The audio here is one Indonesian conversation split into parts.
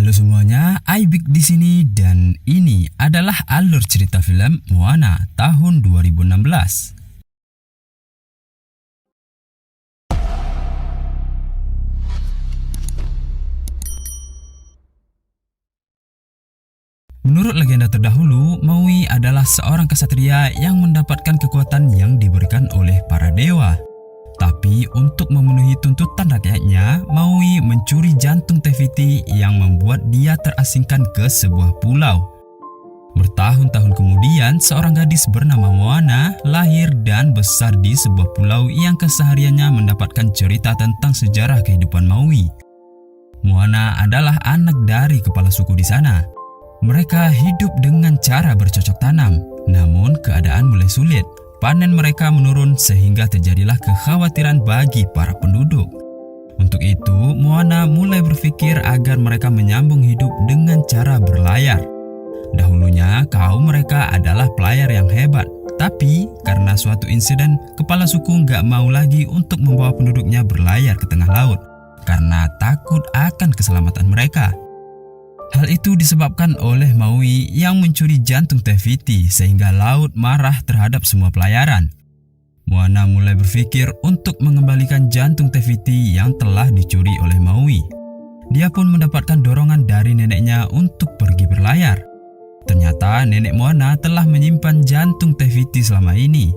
Halo semuanya, Aibik di sini dan ini adalah alur cerita film Moana tahun 2016. Menurut legenda terdahulu, Maui adalah seorang kesatria yang mendapatkan kekuatan yang diberikan oleh para dewa. Tapi untuk memenuhi tuntutan rakyatnya, Maui mencuri jantung Te Fiti yang membuat dia terasingkan ke sebuah pulau. Bertahun-tahun kemudian, seorang gadis bernama Moana lahir dan besar di sebuah pulau yang kesehariannya mendapatkan cerita tentang sejarah kehidupan Maui. Moana adalah anak dari kepala suku di sana. Mereka hidup dengan cara bercocok tanam, namun keadaan mulai sulit. Panen mereka menurun sehingga terjadilah kekhawatiran bagi para penduduk. Untuk itu, Moana mulai berpikir agar mereka menyambung hidup dengan cara berlayar. Dahulunya, kaum mereka adalah pelayar yang hebat. Tapi, karena suatu insiden, kepala suku nggak mau lagi untuk membawa penduduknya berlayar ke tengah laut, karena takut akan keselamatan mereka. Hal itu disebabkan oleh Maui yang mencuri jantung Te Fiti sehingga laut marah terhadap semua pelayaran. Moana mulai berpikir untuk mengembalikan jantung Te Fiti yang telah dicuri oleh Maui. Dia pun mendapatkan dorongan dari neneknya untuk pergi berlayar. Ternyata nenek Moana telah menyimpan jantung Te Fiti selama ini.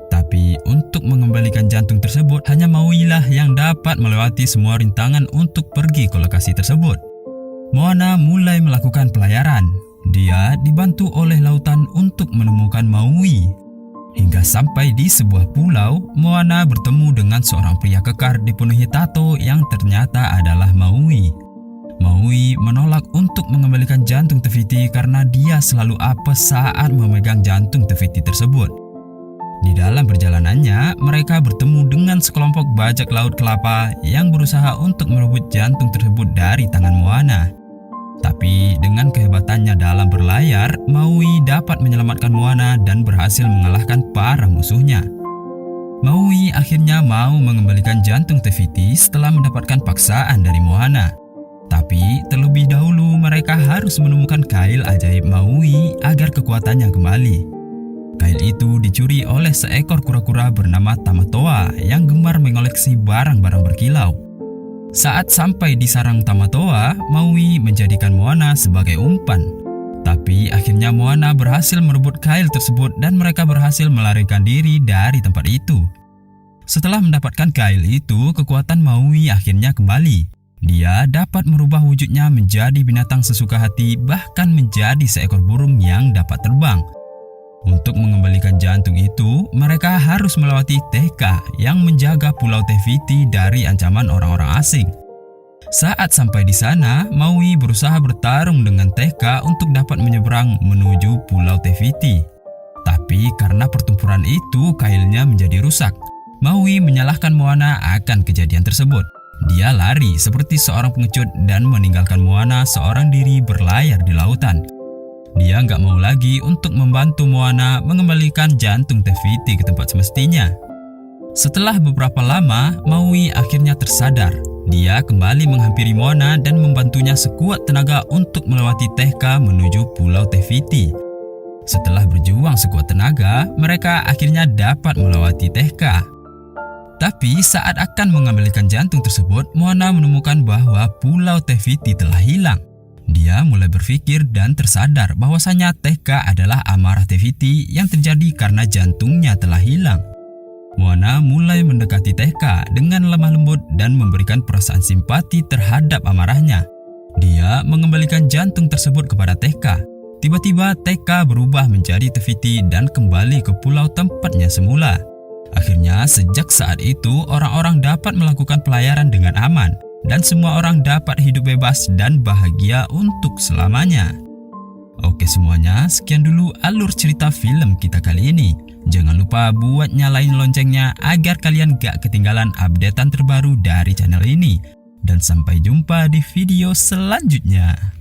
Tapi untuk mengembalikan jantung tersebut, hanya Maui lah yang dapat melewati semua rintangan untuk pergi ke lokasi tersebut. Moana mulai melakukan pelayaran. Dia dibantu oleh lautan untuk menemukan Maui. Hingga sampai di sebuah pulau, Moana bertemu dengan seorang pria kekar dipenuhi tato yang ternyata adalah Maui. Maui menolak untuk mengembalikan jantung Te Fiti karena dia selalu apes saat memegang jantung Te Fiti tersebut. Di dalam perjalanannya, mereka bertemu dengan sekelompok bajak laut kelapa yang berusaha untuk merebut jantung tersebut dari tangan Moana. Tapi dengan kehebatannya dalam berlayar, Maui dapat menyelamatkan Moana dan berhasil mengalahkan para musuhnya. Maui akhirnya mau mengembalikan jantung Te Fiti setelah mendapatkan paksaan dari Moana. Tapi terlebih dahulu mereka harus menemukan kail ajaib Maui agar kekuatannya kembali. Kail itu dicuri oleh seekor kura-kura bernama Tamatoa yang gemar mengoleksi barang-barang berkilau. Saat sampai di sarang Tamatoa, Maui menjadikan Moana sebagai umpan. Tapi akhirnya Moana berhasil merebut kail tersebut dan mereka berhasil melarikan diri dari tempat itu. Setelah mendapatkan kail itu, kekuatan Maui akhirnya kembali. Dia dapat merubah wujudnya menjadi binatang sesuka hati, bahkan menjadi seekor burung yang dapat terbang. Untuk mengembalikan jantung itu, mereka harus melewati Tekka yang menjaga Pulau Te Fiti dari ancaman orang-orang asing. Saat sampai di sana, Maui berusaha bertarung dengan Tekka untuk dapat menyeberang menuju Pulau Te Fiti. Tapi karena pertempuran itu, kailnya menjadi rusak. Maui menyalahkan Moana akan kejadian tersebut. Dia lari seperti seorang pengecut dan meninggalkan Moana seorang diri berlayar di lautan. Dia nggak mau lagi untuk membantu Moana mengembalikan jantung Te Fiti ke tempat semestinya. Setelah beberapa lama, Maui akhirnya tersadar. Dia kembali menghampiri Moana dan membantunya sekuat tenaga untuk melewati Tekka menuju Pulau Te Fiti. Setelah berjuang sekuat tenaga, mereka akhirnya dapat melewati Tekka. Tapi saat akan mengembalikan jantung tersebut, Moana menemukan bahwa Pulau Te Fiti telah hilang. Dia mulai berpikir dan tersadar bahwasanya Tekka adalah amarah Te Fiti yang terjadi karena jantungnya telah hilang. Moana mulai mendekati Tekka dengan lemah lembut dan memberikan perasaan simpati terhadap amarahnya. Dia mengembalikan jantung tersebut kepada Tekka. Tiba-tiba Tekka berubah menjadi Te Fiti dan kembali ke pulau tempatnya semula. Akhirnya sejak saat itu orang-orang dapat melakukan pelayaran dengan aman. Dan semua orang dapat hidup bebas dan bahagia untuk selamanya. Oke semuanya, sekian dulu alur cerita film kita kali ini. Jangan lupa buat nyalain loncengnya agar kalian gak ketinggalan updatean terbaru dari channel ini. Dan sampai jumpa di video selanjutnya.